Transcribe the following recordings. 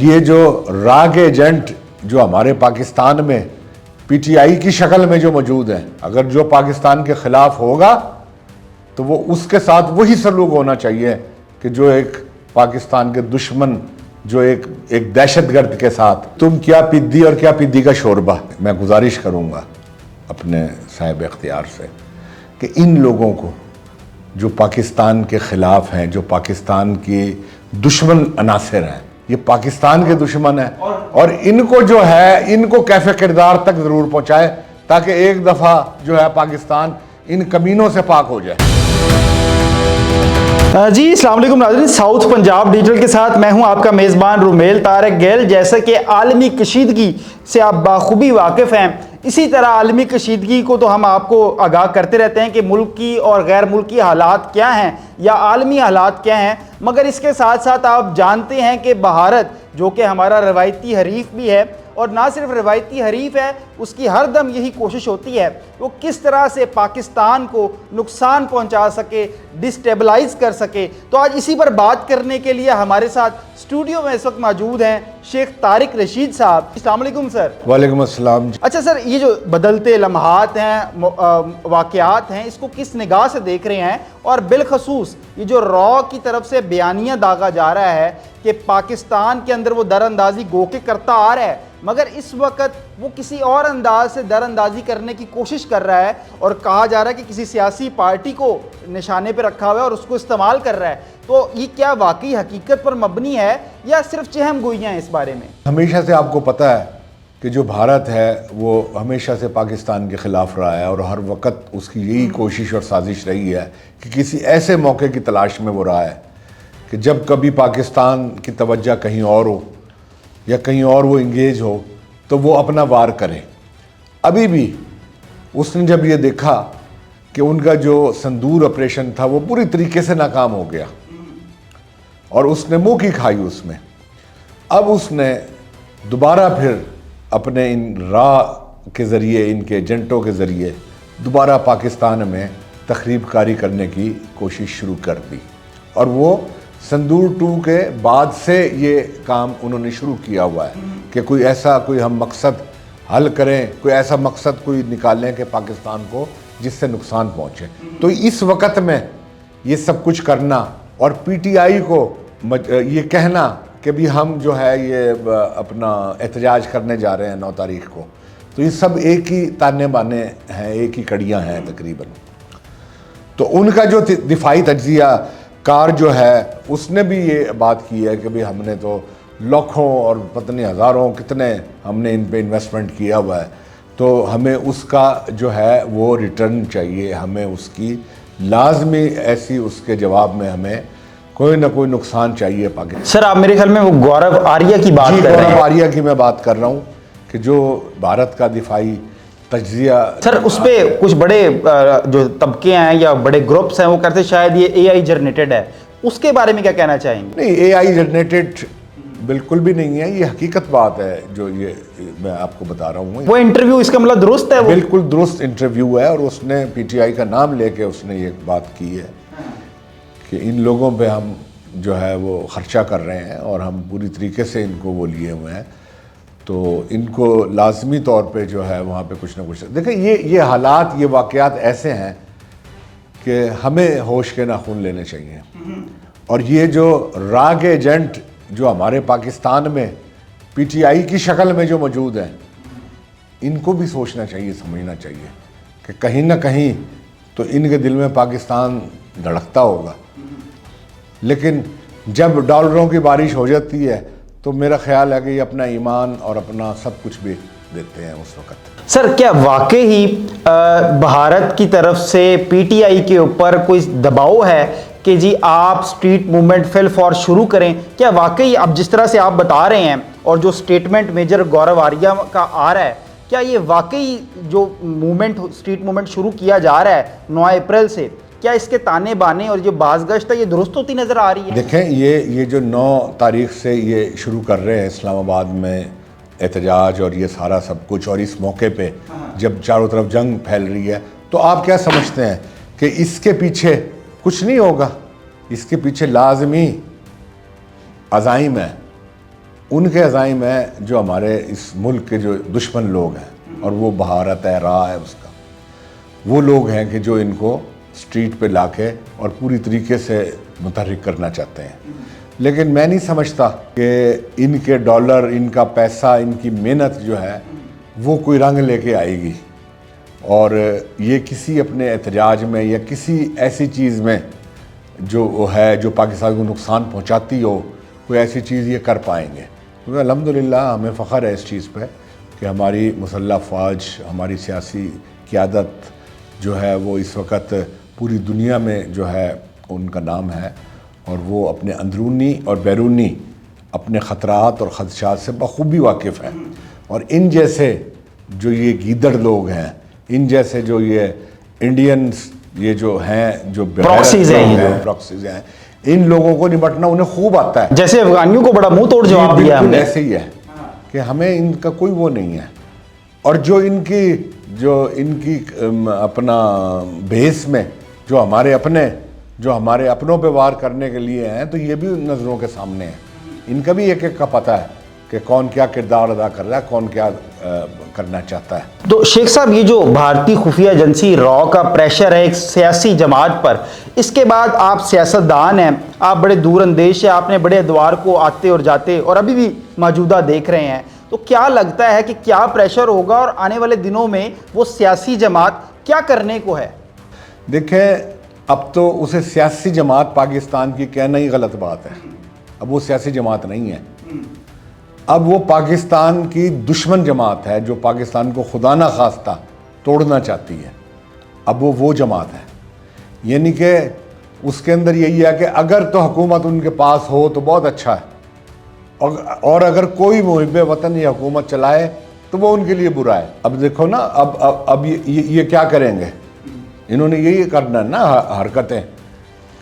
یہ جو راگ ایجنٹ جو ہمارے پاکستان میں پی ٹی آئی کی شکل میں جو موجود ہیں، اگر جو پاکستان کے خلاف ہوگا تو وہ اس کے ساتھ وہی سلوک ہونا چاہیے کہ جو ایک پاکستان کے دشمن، جو ایک دہشت گرد کے ساتھ تم کیا پدی اور کیا پدی کا شوربہ۔ میں گزارش کروں گا اپنے صاحب اختیار سے کہ ان لوگوں کو جو پاکستان کے خلاف ہیں، جو پاکستان کی دشمن عناصر ہیں، یہ پاکستان کے دشمن ہیں، اور ان کو جو ہے ان کو کیف کردار تک ضرور پہنچائے تاکہ ایک دفعہ جو ہے پاکستان ان کمینوں سے پاک ہو جائے۔ جی السلام علیکم ناظرین، ساؤتھ پنجاب ڈیجیٹل کے ساتھ میں ہوں آپ کا میزبان رومیل طارق گیل۔ جیسا کہ عالمی کشیدگی سے آپ بخوبی واقف ہیں، اسی طرح عالمی کشیدگی کو تو ہم آپ کو آگاہ کرتے رہتے ہیں کہ ملکی اور غیر ملکی حالات کیا ہیں یا عالمی حالات کیا ہیں، مگر اس کے ساتھ ساتھ آپ جانتے ہیں کہ بھارت جو کہ ہمارا روایتی حریف بھی ہے، اور نہ صرف روایتی حریف ہے، اس کی ہر دم یہی کوشش ہوتی ہے وہ کس طرح سے پاکستان کو نقصان پہنچا سکے، ڈسٹیبلائز کر سکے۔ تو آج اسی پر بات کرنے کے لیے ہمارے ساتھ اسٹوڈیو میں اس وقت موجود ہیں شیخ طارق رشید صاحب۔ السلام علیکم سر۔ وعلیکم السلام۔ اچھا سر، یہ جو بدلتے لمحات ہیں، واقعات ہیں، اس کو کس نگاہ سے دیکھ رہے ہیں، اور بالخصوص یہ جو را کی طرف سے بیانیہ داغا جا رہا ہے کہ پاکستان کے اندر وہ در اندازی گو کے کرتا آ رہا ہے، مگر اس وقت وہ کسی اور انداز سے در اندازی کرنے کی کوشش کر رہا ہے، اور کہا جا رہا ہے کہ کسی سیاسی پارٹی کو نشانے پہ رکھا ہوا ہے اور اس کو استعمال کر رہا ہے، تو یہ کیا واقعی حقیقت پر مبنی ہے یا صرف چہم گوئیاں ہیں اس بارے میں؟ ہمیشہ سے آپ کو پتہ ہے کہ جو بھارت ہے وہ ہمیشہ سے پاکستان کے خلاف رہا ہے، اور ہر وقت اس کی یہی کوشش اور سازش رہی ہے کہ کسی ایسے موقع کی تلاش میں وہ رہا ہے کہ جب کبھی پاکستان کی توجہ کہیں اور ہو یا کہیں اور وہ انگیج ہو تو وہ اپنا وار کرے۔ ابھی بھی اس نے جب یہ دیکھا کہ ان کا جو سندور آپریشن تھا وہ پوری طریقے سے ناکام ہو گیا اور اس نے منہ کی کھائی اس میں، اب اس نے دوبارہ پھر اپنے ان را کے ذریعے، ان کے ایجنٹوں کے ذریعے دوبارہ پاکستان میں تخریب کاری کرنے کی کوشش شروع کر دی، اور وہ سندور 2 کے بعد سے یہ کام انہوں نے شروع کیا ہوا ہے کہ کوئی ہم مقصد حل کریں، کوئی ایسا مقصد کوئی نکالیں کہ پاکستان کو جس سے نقصان پہنچے۔ تو اس وقت میں یہ سب کچھ کرنا اور پی ٹی آئی کو یہ کہنا کہ بھی ہم جو ہے یہ اپنا احتجاج کرنے جا رہے ہیں 9 تاریخ کو، تو یہ سب ایک ہی تانے بانے ہیں، ایک ہی کڑیاں ہیں تقریباً۔ تو ان کا جو دفاعی تجزیہ کار جو ہے اس نے بھی یہ بات کی ہے کہ بھی ہم نے تو لاکھوں اور پتہ نہیں ہزاروں کتنے ہم نے ان پہ انویسٹمنٹ کیا ہوا ہے، تو ہمیں اس کا جو ہے وہ ریٹرن چاہیے، ہمیں اس کی لازمی ایسی اس کے جواب میں ہمیں کوئی نہ کوئی نقصان چاہیے پاکستان۔ سر آپ میرے خیال میں وہ گورو آریہ کی بات کر رہے ہیں۔ گورو آریہ کی میں بات کر رہا ہوں کہ جو بھارت کا دفاعی تجزیہ، سر اس پہ کچھ بڑے جو طبقے ہیں یا بڑے گروپس ہیں وہ کرتے شاید یہ اے آئی جنریٹڈ ہے، اس کے بارے میں کیا کہنا چاہیں گے؟ نہیں، اے آئی جنریٹڈ بالکل بھی نہیں ہے، یہ حقیقت بات ہے جو یہ میں آپ کو بتا رہا ہوں۔ وہ انٹرویو اس کا مطلب درست ہے؟ بالکل درست انٹرویو ہے، اور اس نے پی ٹی آئی کا نام لے کے اس نے یہ بات کی ہے کہ ان لوگوں پہ ہم جو ہے وہ خرچہ کر رہے ہیں اور ہم پوری طریقے سے ان کو وہ لیے ہوئے ہیں، تو ان کو لازمی طور پہ جو ہے وہاں پہ کچھ نہ کچھ۔ دیکھیں یہ حالات، یہ واقعات ایسے ہیں کہ ہمیں ہوش کے ناخن لینے چاہیے، اور یہ جو راگ ایجنٹ جو ہمارے پاکستان میں پی ٹی آئی کی شکل میں جو موجود ہیں، ان کو بھی سوچنا چاہیے، سمجھنا چاہیے کہ کہیں نہ کہیں تو ان کے دل میں پاکستان دھڑکتا ہوگا، لیکن جب ڈالروں کی بارش ہو جاتی ہے تو میرا خیال ہے کہ یہ اپنا ایمان اور اپنا سب کچھ بھی دیتے ہیں اس وقت۔ سر کیا واقعی بھارت کی طرف سے پی ٹی آئی کے اوپر کوئی دباؤ ہے کہ جی آپ اسٹریٹ موومنٹ فی الفور شروع کریں؟ کیا واقعی اب جس طرح سے آپ بتا رہے ہیں اور جو سٹیٹمنٹ میجر گورو آریہ کا آ رہا ہے، کیا یہ واقعی جو موومنٹ اسٹریٹ موومنٹ شروع کیا جا رہا ہے 9 اپریل سے، کیا اس کے تانے بانے اور جو بازگشت ہے یہ درست ہوتی نظر آ رہی ہے؟ دیکھیں یہ جو 9 تاریخ سے یہ شروع کر رہے ہیں اسلام آباد میں احتجاج اور یہ سارا سب کچھ، اور اس موقع پہ جب چاروں طرف جنگ پھیل رہی ہے، تو آپ کیا سمجھتے ہیں کہ اس کے پیچھے کچھ نہیں ہوگا؟ اس کے پیچھے لازمی عزائم ہیں، ان کے عزائم ہیں جو ہمارے اس ملک کے جو دشمن لوگ ہیں، اور وہ بھارت ہے، راہ ہے اس کا، وہ لوگ ہیں کہ جو ان کو سٹریٹ پہ لا کے اور پوری طریقے سے متحرک کرنا چاہتے ہیں۔ لیکن میں نہیں سمجھتا کہ ان کے ڈالر، ان کا پیسہ، ان کی محنت جو ہے وہ کوئی رنگ لے کے آئے گی، اور یہ کسی اپنے احتجاج میں یا کسی ایسی چیز میں جو ہے جو پاکستان کو نقصان پہنچاتی ہو، کوئی ایسی چیز یہ کر پائیں گے۔ کیونکہ الحمدللہ ہمیں فخر ہے اس چیز پہ کہ ہماری مسلح فوج، ہماری سیاسی قیادت جو ہے وہ اس وقت پوری دنیا میں جو ہے ان کا نام ہے، اور وہ اپنے اندرونی اور بیرونی اپنے خطرات اور خدشات سے بخوبی واقف ہیں۔ اور ان جیسے جو یہ گیدڑ لوگ ہیں، ان جیسے جو یہ انڈینز یہ جو ہیں، جو پراکسیز ہیں، پراکسیز ہیں، ان لوگوں کو نمٹنا انہیں خوب آتا ہے۔ جیسے افغانیوں کو بڑا منہ توڑ جواب دیا ہم نے، ایسے ہی ہے کہ ہمیں ان کا کوئی وہ نہیں ہے، اور جو ان کی اپنا بیس میں جو ہمارے اپنوں پہ وار کرنے کے لیے ہیں، تو یہ بھی نظروں کے سامنے ہے۔ ان کا بھی ایک ایک کا پتہ ہے کہ کون کیا کردار ادا کر رہا ہے، کون کیا کرنا چاہتا ہے۔ تو شیخ صاحب، یہ جو بھارتی خفیہ ایجنسی را کا پریشر ہے ایک سیاسی جماعت پر، اس کے بعد آپ سیاستدان ہیں، آپ بڑے دور اندیش ہیں، آپ نے بڑے ادوار کو آتے اور جاتے اور ابھی بھی موجودہ دیکھ رہے ہیں، تو کیا لگتا ہے کہ کیا پریشر ہوگا اور آنے والے دنوں میں وہ سیاسی جماعت کیا کرنے کو ہے؟ دیکھیں، اب تو اسے سیاسی جماعت پاکستان کی کہنا ہی غلط بات ہے۔ اب وہ سیاسی جماعت نہیں ہے، اب وہ پاکستان کی دشمن جماعت ہے جو پاکستان کو خدا نہ خواستہ توڑنا چاہتی ہے۔ اب وہ جماعت ہے، یعنی کہ اس کے اندر یہی ہے کہ اگر تو حکومت ان کے پاس ہو تو بہت اچھا ہے، اور اگر کوئی محب وطن یہ حکومت چلائے تو وہ ان کے لیے برا ہے۔ اب دیکھو نا، اب یہ کیا کریں گے؟ انہوں نے یہی کرنا ہے نا، حرکتیں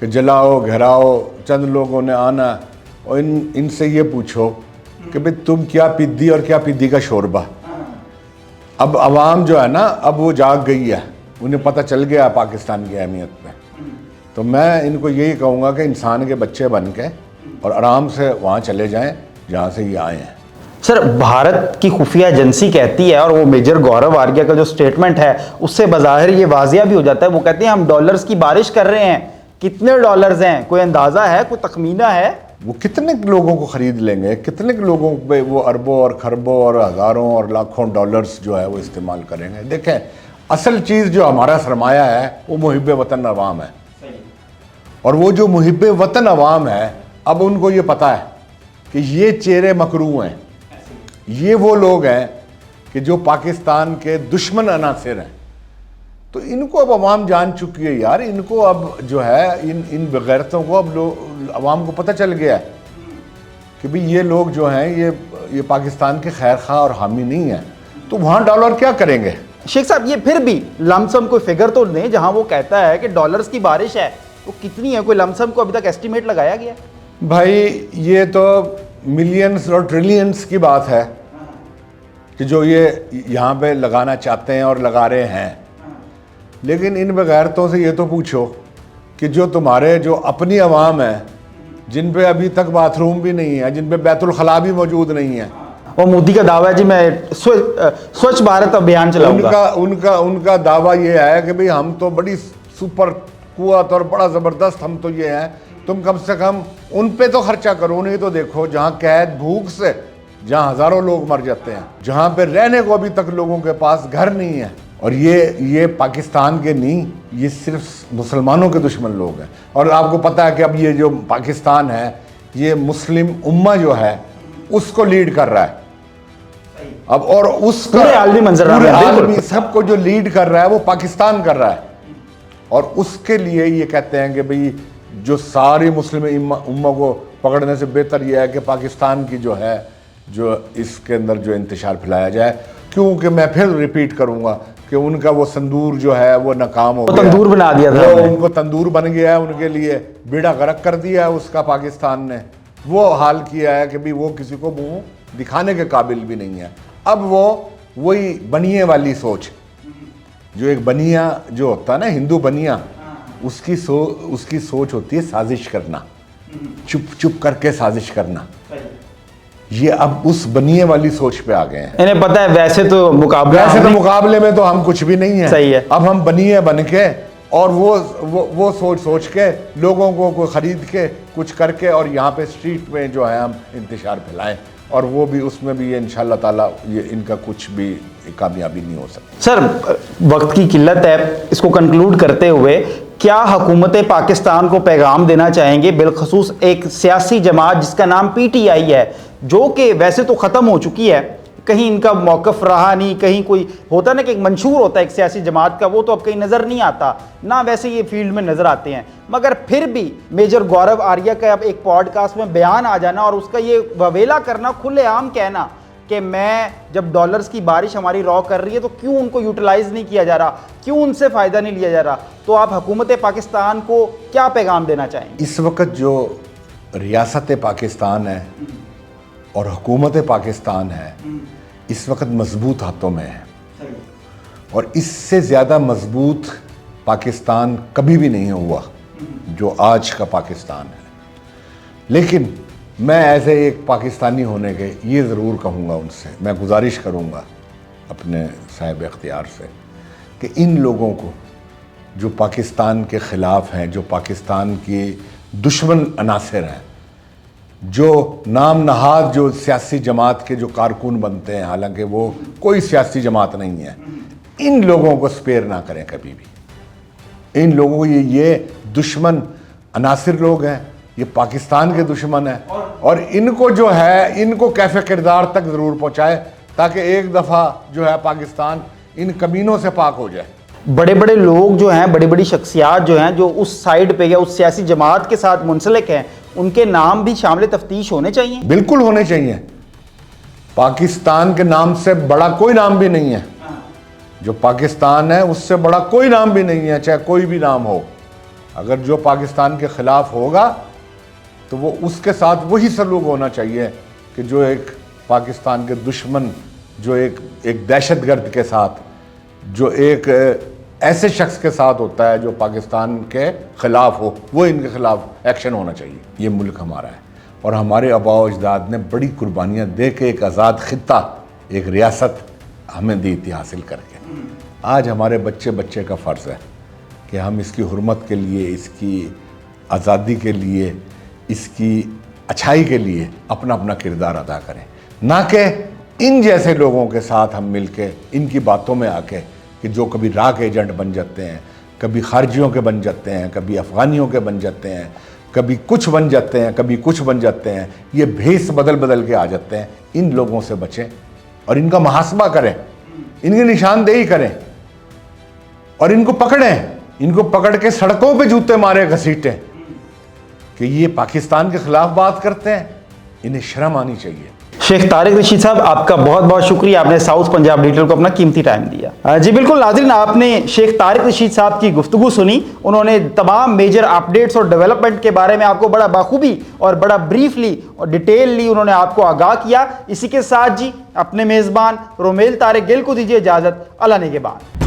کہ جلاؤ، گھراؤ، چند لوگوں نے آنا اور ان سے یہ پوچھو کہ بھئی تم کیا پیدی اور کیا پیدی کا شوربہ۔ اب عوام جو ہے نا، اب وہ جاگ گئی ہے، انہیں پتہ چل گیا پاکستان کی اہمیت پہ۔ تو میں ان کو یہی کہوں گا کہ انسان کے بچے بن کے اور آرام سے وہاں چلے جائیں جہاں سے یہ آئے ہیں۔ سر، بھارت کی خفیہ ایجنسی کہتی ہے، اور وہ میجر گورو آرگیا کا جو سٹیٹمنٹ ہے اس سے بظاہر یہ واضح بھی ہو جاتا ہے، وہ کہتے ہیں ہم ڈالرز کی بارش کر رہے ہیں۔ کتنے ڈالرز ہیں؟ کوئی اندازہ ہے؟ کوئی تخمینہ ہے؟ وہ کتنے لوگوں کو خرید لیں گے؟ کتنے لوگوں پہ وہ اربوں اور خربوں اور ہزاروں اور لاکھوں ڈالرز جو ہے وہ استعمال کریں گے؟ دیکھیں، اصل چیز جو ہمارا سرمایہ ہے وہ محب وطن عوام ہے، اور وہ جو محب وطن عوام ہے، اب ان کو یہ پتہ ہے کہ یہ چہرے مکروہ ہیں، یہ وہ لوگ ہیں کہ جو پاکستان کے دشمن عناصر ہیں۔ تو ان کو اب عوام جان چکی ہے یار، ان کو اب جو ہے ان بغیرتوں کو اب عوام کو پتہ چل گیا ہے کہ بھی یہ لوگ جو ہیں یہ پاکستان کے خیر خواہ اور حامی نہیں ہیں، تو وہاں ڈالر کیا کریں گے؟ شیخ صاحب، یہ پھر بھی لمسم کوئی فگر تو دیں، جہاں وہ کہتا ہے کہ ڈالرز کی بارش ہے، وہ کتنی ہے؟ کوئی لمسم کو ابھی تک ایسٹیمیٹ لگایا گیا؟ بھائی، یہ تو ملینز اور ٹریلینز کی بات ہے کہ جو یہ یہاں پہ لگانا چاہتے ہیں اور لگا رہے ہیں، لیکن ان بغیرتوں سے یہ تو پوچھو کہ جو تمہارے جو اپنی عوام ہیں، جن پہ ابھی تک باتھ روم بھی نہیں ہے، جن پہ بیت الخلاء بھی موجود نہیں ہے، اور مودی کا دعویٰ ہے جی میں سوچھ بھارت ابھیان چلاؤں گا، ان کا دعویٰ یہ ہے کہ بھئی ہم تو بڑی سپر قوت اور بڑا زبردست ہم تو یہ ہیں، تم کم سے کم ان پہ تو خرچہ کرو، نہیں تو دیکھو جہاں قید بھوک سے جہاں ہزاروں لوگ مر جاتے ہیں، جہاں پہ رہنے کو ابھی تک لوگوں کے پاس گھر نہیں ہے، اور یہ پاکستان کے نہیں، یہ صرف مسلمانوں کے دشمن لوگ ہیں۔ اور آپ کو پتہ ہے کہ اب یہ جو پاکستان ہے، یہ مسلم امہ جو ہے اس کو لیڈ کر رہا ہے اب، اور اس کا پورے عالمی منظر عالمی سب کو جو لیڈ کر رہا ہے وہ پاکستان کر رہا ہے، اور اس کے لیے یہ کہتے ہیں کہ بھئی جو ساری مسلم امہ کو پکڑنے سے بہتر یہ ہے کہ پاکستان کی جو ہے جو اس کے اندر جو انتشار پھیلایا جائے، کیونکہ میں پھر ریپیٹ کروں گا کہ ان کا وہ صندور جو ہے وہ ناکام ہو گیا، تندور بنا دیا تھا، وہ ان کو تندور بن گیا ہے، ان کے لیے بیڑا غرق کر دیا ہے اس کا پاکستان نے، وہ حال کیا ہے کہ بھی وہ کسی کو منہ دکھانے کے قابل بھی نہیں ہے۔ اب وہی بنیے والی سوچ، جو ایک بنیا جو ہوتا ہے نا، ہندو بنیا، اس کی سوچ ہوتی ہے سازش کرنا، چپ چپ کر کے سازش کرنا، یہ اب اس بنیے والی سوچ پہ آ گئے ہیں. انہیں پتہ ہے ویسے تو مقابلے میں تو ہم کچھ بھی نہیں ہیں. صحیح ہے. اب ہم بنیے بن کے اور وہ سوچ کے لوگوں کو خرید کے کچھ کر کے اور یہاں پہ اسٹریٹ میں جو ہے ہم انتشار پھیلائیں, اور وہ بھی اس میں بھی یہ انشاءاللہ تعالیٰ یہ ان کا کچھ بھی کامیابی نہیں ہو سکتی. سر وقت کی قلت ہے, اس کو کنکلوڈ کرتے ہوئے کیا حکومت پاکستان کو پیغام دینا چاہیں گے, بالخصوص ایک سیاسی جماعت جس کا نام پی ٹی آئی ہے, جو کہ ویسے تو ختم ہو چکی ہے, کہیں ان کا موقف رہا نہیں, کہیں کوئی ہوتا ہے نا کہ ایک منشور ہوتا ہے ایک سیاسی جماعت کا, وہ تو اب کہیں نظر نہیں آتا, نہ ویسے یہ فیلڈ میں نظر آتے ہیں, مگر پھر بھی میجر گورو آریہ کا اب ایک پوڈ کاسٹ میں بیان آ جانا اور اس کا یہ وویلا کرنا, کھلے عام کہنا کہ میں جب ڈالرز کی بارش ہماری رو کر رہی ہے تو کیوں ان کو یوٹیلائز نہیں کیا جا رہا, کیوں ان سے فائدہ نہیں لیا جا رہا, تو آپ حکومت پاکستان کو کیا پیغام دینا چاہیں گے؟ اس وقت جو ریاست پاکستان ہے اور حکومت پاکستان ہے اس وقت مضبوط ہاتھوں میں ہے, اور اس سے زیادہ مضبوط پاکستان کبھی بھی نہیں ہوا جو آج کا پاکستان ہے. لیکن میں ایز اے ایک پاکستانی ہونے کے یہ ضرور کہوں گا, ان سے میں گزارش کروں گا اپنے صاحب اختیار سے کہ ان لوگوں کو جو پاکستان کے خلاف ہیں, جو پاکستان کی دشمن عناصر ہیں, جو نام نہاد جو سیاسی جماعت کے جو کارکن بنتے ہیں, حالانکہ وہ کوئی سیاسی جماعت نہیں ہے, ان لوگوں کو سپیئر نہ کریں کبھی بھی. ان لوگوں کو یہ دشمن عناصر لوگ ہیں, یہ پاکستان کے دشمن ہیں, اور ان کو جو ہے ان کو کیف کردار تک ضرور پہنچائے تاکہ ایک دفعہ جو ہے پاکستان ان کمینوں سے پاک ہو جائے. بڑے بڑے لوگ جو ہیں, بڑی بڑی شخصیات جو ہیں, جو اس سائیڈ پہ یا اس سیاسی جماعت کے ساتھ منسلک ہیں, ان کے نام بھی شامل تفتیش ہونے چاہیے. بالکل ہونے چاہیے. پاکستان کے نام سے بڑا کوئی نام بھی نہیں ہے, جو پاکستان ہے اس سے بڑا کوئی نام بھی نہیں ہے, چاہے کوئی بھی نام ہو. اگر جو پاکستان کے خلاف ہوگا تو وہ اس کے ساتھ وہی سلوک ہونا چاہیے کہ جو ایک پاکستان کے دشمن, جو ایک دہشت گرد کے ساتھ, جو ایک ایسے شخص کے ساتھ ہوتا ہے جو پاکستان کے خلاف ہو, وہ ان کے خلاف ایکشن ہونا چاہیے. یہ ملک ہمارا ہے اور ہمارے آباء و اجداد نے بڑی قربانیاں دے کے ایک آزاد خطہ, ایک ریاست ہمیں دی تھی حاصل کر کے. آج ہمارے بچے کا فرض ہے کہ ہم اس کی حرمت کے لیے, اس کی آزادی کے لیے, اس کی اچھائی کے لیے اپنا اپنا کردار ادا کریں, نہ کہ ان جیسے لوگوں کے ساتھ ہم مل کے ان کی باتوں میں آ کے کہ جو کبھی راک ایجنٹ بن جاتے ہیں, کبھی خارجیوں کے بن جاتے ہیں, کبھی افغانیوں کے بن جاتے ہیں, کبھی کچھ بن جاتے ہیں, کبھی کچھ بن جاتے ہیں, یہ بھیس بدل کے آ جاتے ہیں. ان لوگوں سے بچیں اور ان کا محاسبہ کریں, ان کی نشاندہی کریں اور ان کو پکڑیں, ان کو پکڑ کے سڑکوں پہ جوتے مارے گھسیٹیں کہ یہ پاکستان کے خلاف بات کرتے ہیں. انہیں شرم آنی چاہیے. شیخ طارق رشید صاحب, آپ کا بہت بہت شکریہ, آپ نے ساؤتھ پنجاب ڈیٹیل کو اپنا قیمتی ٹائم دیا. جی بالکل ناظرین, آپ نے شیخ طارق رشید صاحب کی گفتگو سنی. انہوں نے تمام میجر اپڈیٹس اور ڈیولپمنٹ کے بارے میں آپ کو بڑا بخوبی اور بڑا بریفلی اور ڈیٹیللی انہوں نے آپ کو آگاہ کیا. اسی کے ساتھ جی اپنے میزبان رومیل طارق گل کو دیجیے اجازت. اللہ نگہبان.